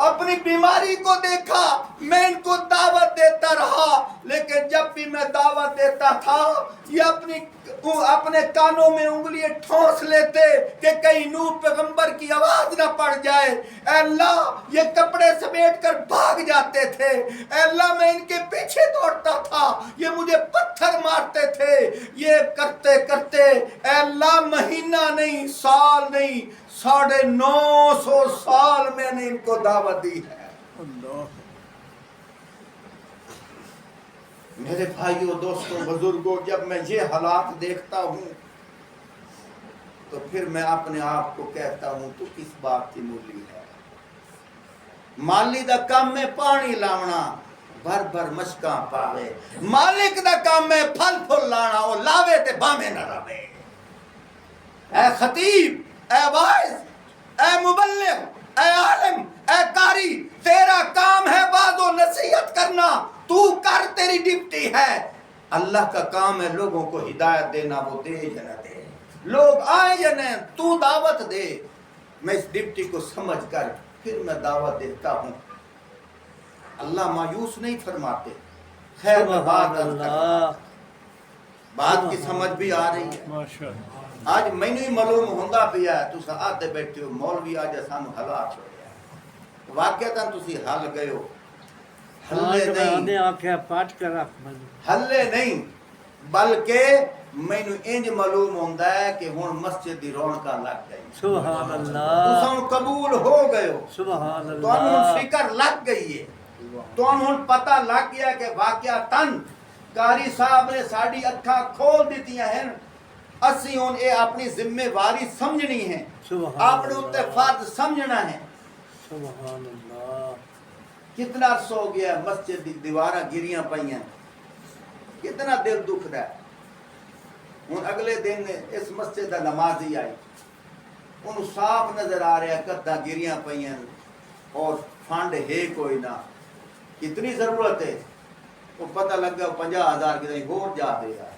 اپنی بیماری کو دیکھا، میں ان کو دعوت دیتا رہا۔ لیکن جب بھی میں دعوت دیتا تھا یہ اپنے کانوں میں انگلیاں ٹھونس لیتے کہ کہیں نوح پیغمبر کی آواز نہ پڑ جائے۔ اے اللہ یہ کپڑے سمیٹ کر بھاگ جاتے تھے، اے اللہ میں ان کے پیچھے دوڑتا تھا، یہ مجھے پتھر مارتے تھے۔ یہ کرتے کرتے اے اللہ مہینہ نہیں سال نہیں 950 سال میں نے ان کو دعوت دی ہے۔ اللہ میرے بھائیوں دوستوں بزرگوں، جب میں یہ حالات دیکھتا ہوں تو پھر میں اپنے آپ کو کہتا ہوں تو کس بات کی مولی ہے۔ مالی دا کام ہے پانی لاونا بھر بھر مشکاں پاوے، مالک دا کام ہے پھل پھل لانا وہ لاوے تے بامے نہ رہے۔ اے خطیب، اے واعظ، اے مبلغ، اے عالم، اے قاری، تیرا کام ہے واعظ و نصیحت کرنا، تو کر، تیری ڈپٹی ہے۔ اللہ کا کام ہے لوگوں کو ہدایت دینا، وہ دے یا نہ دے، لوگ آئیں یا نہ، تو دعوت دے۔ میں اس ڈپٹی کو سمجھ کر پھر میں دعوت دیتا ہوں۔ اللہ مایوس نہیں فرماتے۔ خیر میں بات عرض کر رہا ہوں، بات کی سمجھ بھی آ رہی ہے۔ ماشاء اللہ آج مینوں ہی معلوم ہوندا پیا ہے تساں آتے بیٹھے ہو مولوی آج سانو ہلا چھوڑیا، واقعتاً تسی ہل گئے ہو، ہلے نہیں، آنکھیں پاٹ کر رکھ بند ہلے نہیں، بلکہ مینوں انج معلوم ہوندا ہے کہ ہن مسجد دی رونقاں لگ گئی، سبحان اللہ تساں قبول ہو گئے ہو، سبحان تانوں اللہ فکر لگ گئی ہے، تانوں پتہ لگ گیا کہ واقعتاً قاری صاحب نے ساڈی اکھاں کھول دتیاں ہیں، اسی ہن اے اپنی ذمہ واری سمجھنی ہے، سبحان اپنے اوتے اللہ فرض سمجھنا ہے۔ سبحان اللہ کتنا عرصہ ہو گیا ہے مسجد دی دیواراں گریاں پئیاں، کتنا دل دکھ رہا ہے۔ ہن اگلے دن اس مسجد دا نمازی آئی، انہوں صاف نظر آ رہا ہے کداں گریاں پئیاں اور فنڈ ہے کوئی نہ، کتنی ضرورت ہے، وہ پتہ لگا 50,000 کتنی ہور جا دے گا،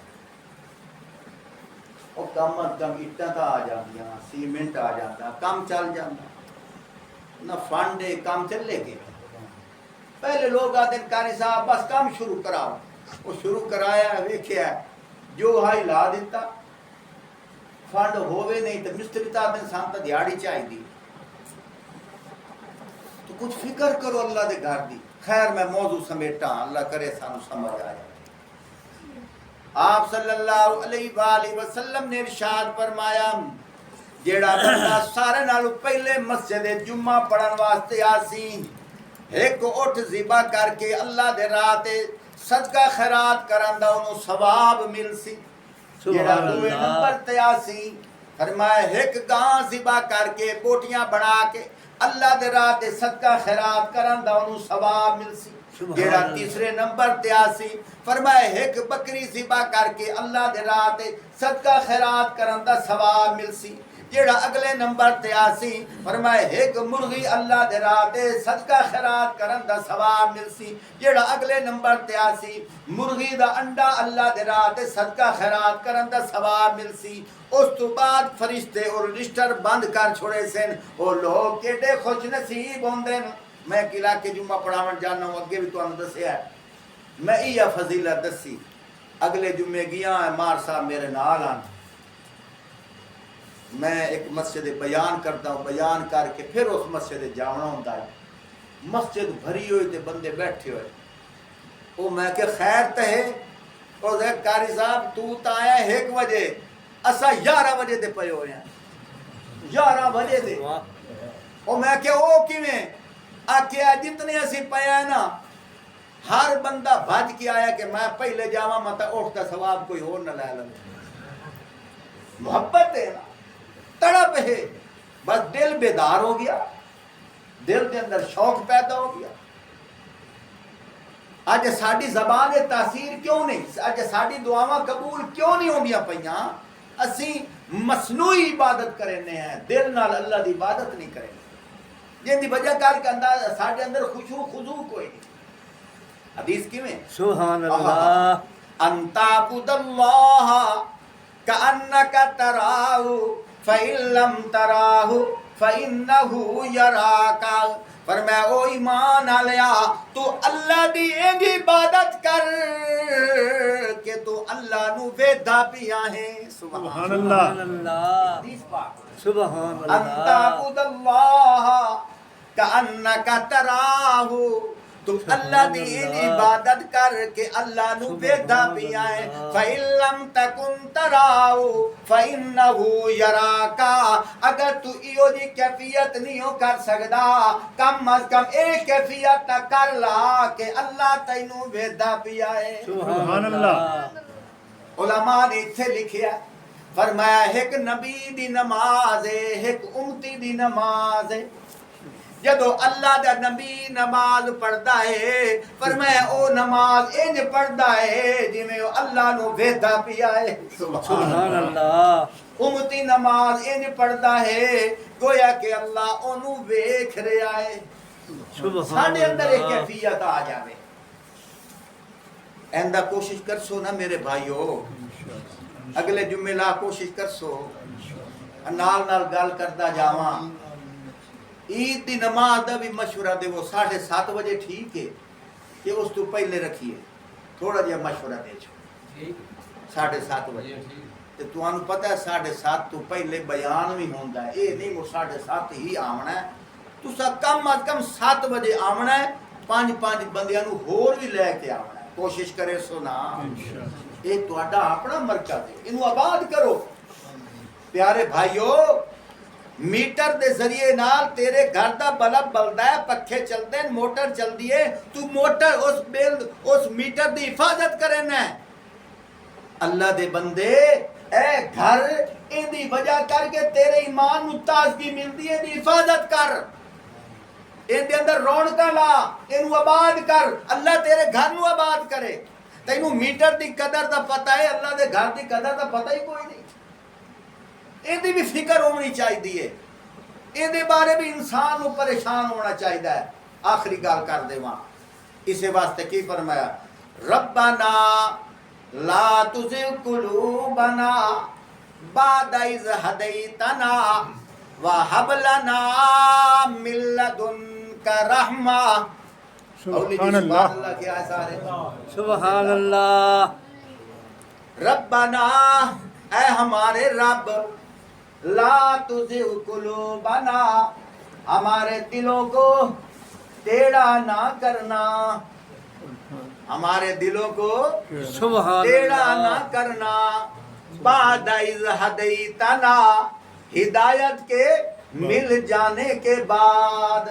وہ کم از کم اٹاں تا آ جاندیاں، سیمنٹ آ جاتا، کام چل جاتا، نہ فنڈ ہے کام چلے گے۔ پہلے لوگ آتے ہیں قاری صاحب بس کام شروع کراؤ، وہ شروع کرایا ویکھیا جو ہائی لا دیتا، فنڈ ہووے نہیں تو مستری تا دن سان تا دیہاڑی چاہی دی، تو کچھ فکر کرو اللہ دے گھر دی۔ خیر میں موضوع سمیٹا، اللہ کرے سانو سمجھ آیا۔ آپ صلی اللہ علیہ وآلہ وسلم نے ارشاد فرمایا جیڑا بندہ سارے نالوں پہلے مسجد جمعہ پڑھن واسطے آسی، ایک اٹھ ذبح کر کے اللہ دے راہ تے صدقہ خیرات کرن دا انہوں ثواب مل سی۔ جیڑا دوے نمبر تے آسی فرمایا ایک گاں ذبح کر کے بوٹیاں بنا کے اللہ دے راہ تے صدقہ خیرات کرن دا انہوں ثواب مل سی۔ جیڑا تیسرے نمبر تے آسی فرمایا ایک بکری ذبح کر کے اللہ دے راہ تے صدقہ خیرات کرن دا ثواب مل سی۔ جیڑا اگلے نمبر تے آسی فرمایا ایک مرغی اللہ دے راہ تے صدقہ خیرات کرن دا ثواب مل سی۔ جیڑا اگلے نمبر تے آسی مرغی دا انڈا اللہ دے راہ تے صدقہ خیرات کرن دا ثواب مل سی۔ اس تو بعد فرشتے اور رجسٹر بند کر چھوڑے سن، وہ لوگ کیڑے خوش نصیب ہوندے نے۔ میں قلعہ کے جمعہ پڑھاون جانا ہوں، اگے بھی تانوں دسیا ہے، میں یہ فضیلت دسی۔ اگلے جمعے گیا ہے مار صاحب میرے نال آن، میں ایک مسجد بیان کرتا ہوں، بیان کر کے پھر اس مسجد جانا ہوتا ہے، مسجد بھری ہوئی تے بندے بیٹھے ہوئے، وہ میں کہ خیر تے اور قاری صاحب تو تا آیا 1 بجے، اسا 11 بجے دے پے ہوئے ہیں، 11 بجے دے، وہ میں کہ او کیویں آکھیا جتنے اسی پیا نا ہر بندہ بھج کے آیا کہ میں پہلے جاواں متا اٹھتا ثواب کوئی اور نہ لے لے محبت ہے نا تڑپ ہے بس دل بیدار ہو گیا دل کے اندر شوق پیدا ہو گیا اج ساڈی زبان تاثیر کیوں نہیں اج ساڈی دعاواں قبول کیوں نہیں ہوندیاں پیاں اسی مصنوعی عبادت کرنے ہیں دل نال اللہ دی عبادت نہیں کریں جن دی وجہ کر کے انداز ساڈے اندر خشوع خضوع کوئی نہیں حدیث کیویں سبحان اللہ انت عبد اللہ کأنک تراہ فإن لم تراہ فإنہ یراک فرمایا او ایمان آلیا تو اللہ دی اینج عبادت کر کہ تو اللہ نو ویدھا پیا ہے سبحان اللہ سبحان اللہ حدیث پاک سبحان انت اللہ عبد اللہ کأنک تراہ تو اللہ دی این عبادت کر کے اللہ نو ویدھا پیا ہے فَإِن لَمْ تَكُنْ تَرَاهُ فَإِنَّهُ يَرَاكَ اگر تو ایو دی کیفیت نہیں ہو کر سکدا کم از کم ایک کیفیت تا کر لا کہ اللہ تینوں ویدھا پیا ہے سبحان اللہ علماء نے اتھے لکھیا فرمایا ایک نبی دی نماز ہے ایک امتی دی نماز ہے جدو اللہ دا نبی نماز پڑھدا ہے فرمایا او نماز انج پڑھدا ہے جویں اللہ نو ویدھا پیا ہے سبحان اللہ امتی نماز انج پڑھدا ہے گویا کہ اللہ اونوں ویکھ رہا ہے سبحان ساڈے اندر ایک اللہ کیفیت آ جاوے ایندا کوشش کرسو نا میرے بھائیو اگلے جمعے لا کوشش کرسو نال نال گل کردا جاواں عید دی نماز دا بھی مشورہ دے وہ 7:30 بجے ٹھیک ہے کہ اس تو پہلے رکھیے تھوڑا جہا مشورہ دے چھو 7:30 بجے تے تانوں پتہ ہے 7:30 تو پہلے بیان بھی ہوندا ہے اے نہیں وہ 7:30 ہی آونا ہے تسا کم از کم 7 بجے آونا ہے 5 بندیاں نو ہور بھی لے کے آونا ہے کوشش کرے سو نا اے تہاڈا اپنا مرکز ہے اینو آباد کرو پیارے بھائیو میٹر دے ذریعے نال تیرے گھر دا بلب بلدا ہے پکھے چلدے ہیں موٹر چلدی ہے تو موٹر اس میٹر دی حفاظت کرنا ہے اللہ دے بندے اے گھر ان دی وجہ کر کے تیرے ایمان نو تازگی ملدی ہے دی حفاظت کر ان دے اندر رونقاں لا اینو آباد کر اللہ تیرے گھر نو آباد کرے تینوں میٹر دی قدر دا پتہ ہے اللہ دے گھر دی قدر دا پتہ ہی کوئی نہیں یہ بھی فکر ہونی چاہیے یہ بارے بھی انسان کو پریشان ہونا چاہیے آخری گل کر دے وہاں اسے واسطے کی فرمایا ربنا لا تزغ قلوبنا بعد اذ ہدیتنا وہب لنا من لدنک رحمہ سبحان اللہ کیا سارے سبحان اللہ ربنا اے ہمارے رب لا تزغ قلوبنا ہمارے دلوں کو ٹیڑھا نہ کرنا ہمارے دلوں کو سبحان ٹیڑھا نہ اللہ کرنا بعد اذ ہدیتنا ہدایت کے مل جانے کے بعد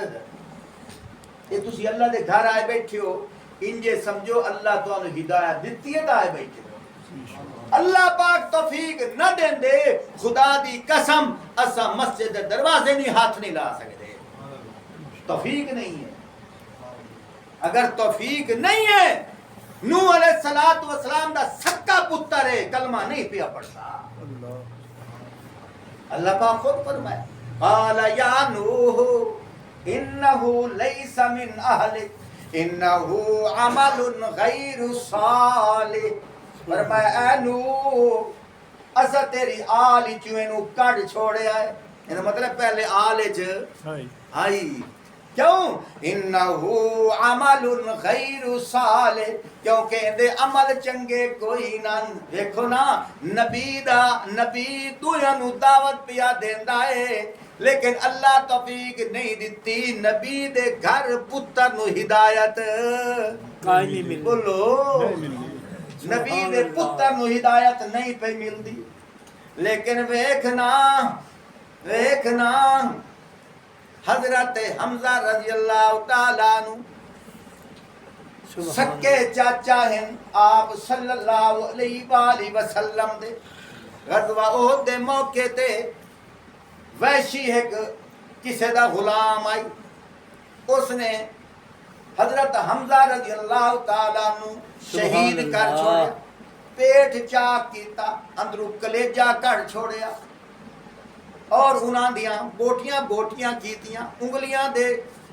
یہ تسی اللہ دے گھر آئے بیٹھے ہو انجے سمجھو اللہ تو انہوں ہدایت دیتی ہے آئے بیٹھے ہو اللہ پاک توفیق نہ دیں دے خدا دی قسم اسا مسجد دروازے نہیں ہاتھ نہیں لا سکتے توفیق نہیں ہے اگر توفیق نہیں ہے نوح علیہ السلام دا سکا پتر ہے کلمہ نہیں پیا پڑتا اللہ پاک خود فرمائے قال یا نوح انہو لیس من اہلک انہو عمل غیر صالح فرمایا اے نوح اسا تیری آل چوینو کڑ چھوڑے آئے یعنی مطلب پہلے آل آئی کیوں انہو عمل غیر صالح کیونکہ دے عمل چنگے کوئی نہ دیکھو نا نبی دویانو دعوت پیا دیندہ ہے لیکن اللہ توفیق نہیں دیتی نبی دے گھر پتر نو ہدایت قائمی مل بولو نبی دے پتر نو ہدایت نہیں پہ ملدی لیکن ویکھنا حضرت حمزہ رضی اللہ تعالیٰ عنہ سکے چاچا ہیں آپ صلی اللہ علیہ وآلہ وسلم دے غزوہ احد دے موقع تے وحشی ایک کسے دا غلام آئی، اس نے حضرت حمزہ رضی اللہ تعالیٰ عنہ شہید کر چھوڑیا، پیٹ چاک کیتا، اندروں کلیجہ کر چھوڑیا اور انہاں دیاں بوٹیاں بوٹیاں کیتیاں، انگلیاں دے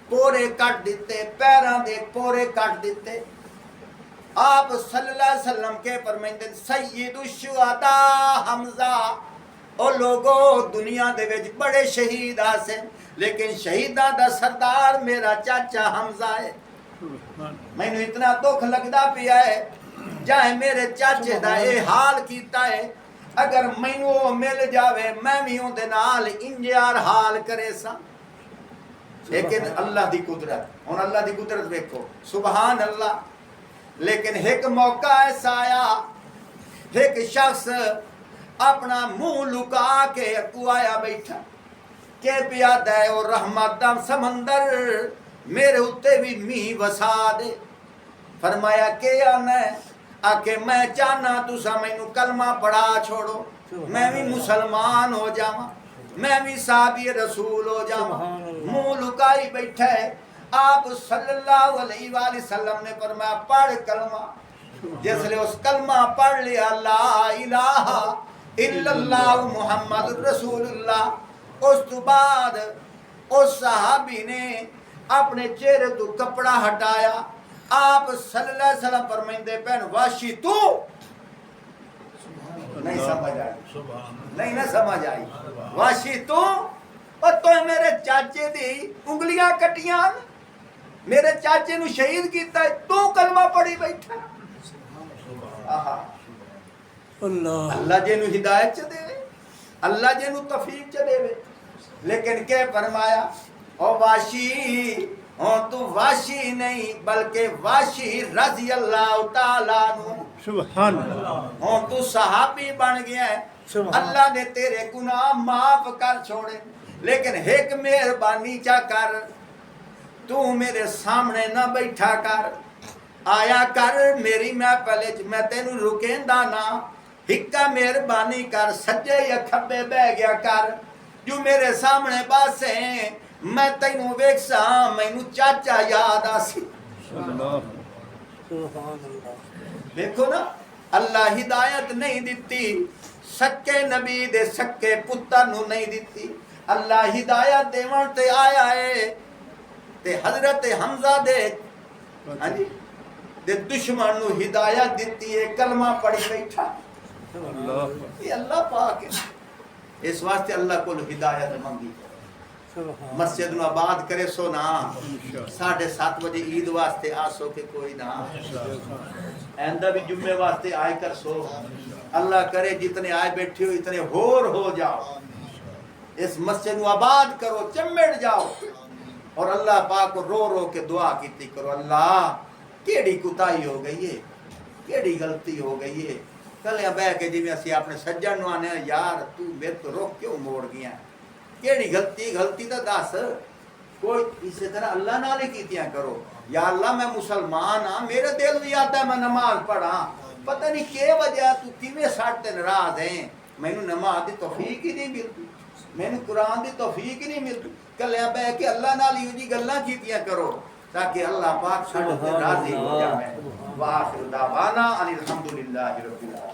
پورے کٹ دیتے، پیراں دے پورے کٹ دیتے۔ آپ صلی اللہ علیہ وسلم کے فرمائندے سید الشہداء حمزہ، او لوگو دنیا دے وچ بڑے شہید آسن لیکن شہیداں دا سردار میرا چاچا حمزہ ہے۔ میں نے اتنا دکھ لگدا پیا ہے جائے میرے چاچے دا اے حال کیتا ہے، اگر مینوں وہ مل جاوے میں بھی اون دے نال انجار حال کرے سا۔ لیکن اللہ دی قدرت، ہن اللہ دی قدرت دیکھو سبحان اللہ۔ لیکن ایک موقع ایسا آیا، ایک شخص اپنا منہ لکا کے اگو آیا بیٹھا کہ پیادا ہے اور رحمت دا سمندر میرے اتے بھی میہ وسا دے۔ فرمایا کہ آنا ہے آکے میں چاہنا تسا مینوں کلمہ پڑھا چھوڑو، میں بھی مسلمان ہو جاواں، میں بھی صحابی رسول ہو جاواں۔ منہ لکائی بیٹھا ہے، آپ صلی اللہ علیہ وآلہ وسلم نے فرمایا پڑھ کلمہ۔ جس لئے اس کلمہ پڑھ لیا لا الہ الا اللہ محمد رسول اللہ، اس تو بعد اس صحابی نے اپنے چہرے تو کپڑا ہٹایا، آپ صلی اللہ علیہ وسلم فرمائندے پہن واشی تو نہیں سمجھ آئی، نہیں نہ سمجھ آئی، واشی تو اور تو میرے چاچے دی انگلیاں کٹیاں، میرے چاچے نو شہید کیتا ہے، تو کلمہ پڑھی بیٹھا۔ اللہ جے نو ہدایت چ دے، اللہ جے نو توفیق چ دے، لیکن کہ فرمایا او واشی، ہوں تو واشی نہیں بلکہ واشی رضی اللہ تعالیٰ عنہ، سبحان اللہ، ہوں تو صحابی بن گیا ہے، اللہ نے تیرے گناہ معاف کر چھوڑے، لیکن ایک مہربانی چا کر، تو میرے سامنے نہ بیٹھا کر، آیا کر میری میں پہلے میں تینوں رکیندا نہ، ہکا مہربانی کر سجے یا کھبے بہ گیا کر، جو میرے سامنے پاسے ہیں میں تینوں ویکسا مینوں چاچا یاد آسی۔ دیکھو نا اللہ ہدایت نہیں دیتی، سکے نبی دے سکے پتر نو نہیں دیتی، اللہ ہدایت دیوان تے آیا ہے تے حضرت حمزہ دے دشمن نو ہدایت دیتی ہے، کلمہ پڑھی بیٹھا۔ یہ اللہ پاک ہے، اس واسطے اللہ کو ہدایت مانگی، مسجد نو آباد کرے سو نا، 7:30 بجے عید واسطے آسو کہ کوئی نہ، آئندہ بھی جمعے واسطے آئے کر سو، اللہ کرے جتنے آئے بیٹھے ہو اتنے ہور ہو جاؤ، اس مسجد نو آباد کرو، چمڑ جاؤ، اور اللہ پاک کو رو رو کے دعا کیتی کرو، اللہ کیڑی کتائی ہو گئی ہے، کیڑی غلطی ہو گئی ہے، کلیاں بہ کے جی میں اسی اپنے سجن نو آنے یار تو میرے تو روک کیوں موڑ گیا، کیڑی غلطی تو دس، کوئی اسی طرح اللہ نال ہی کیتیاں کرو، یا اللہ میں مسلمان ہاں، میرے دل بھی آتا ہے میں نماز پڑھا، پتہ نہیں کہ وجہ تو کیویں ساٹھتے ناراض ہیں، مینوں نماز دی توفیق ہی نہیں ملتی، مینوں قرآن دی توفیق ہی نہیں ملتی، کلیاں بہ کے اللہ نال ہی جی گلاں کیتیاں کرو تاکہ اللہ پاک ساڈے تے راضی ہو جاوے۔ وآخر دعوانا ان الحمدللہ رب العالمین۔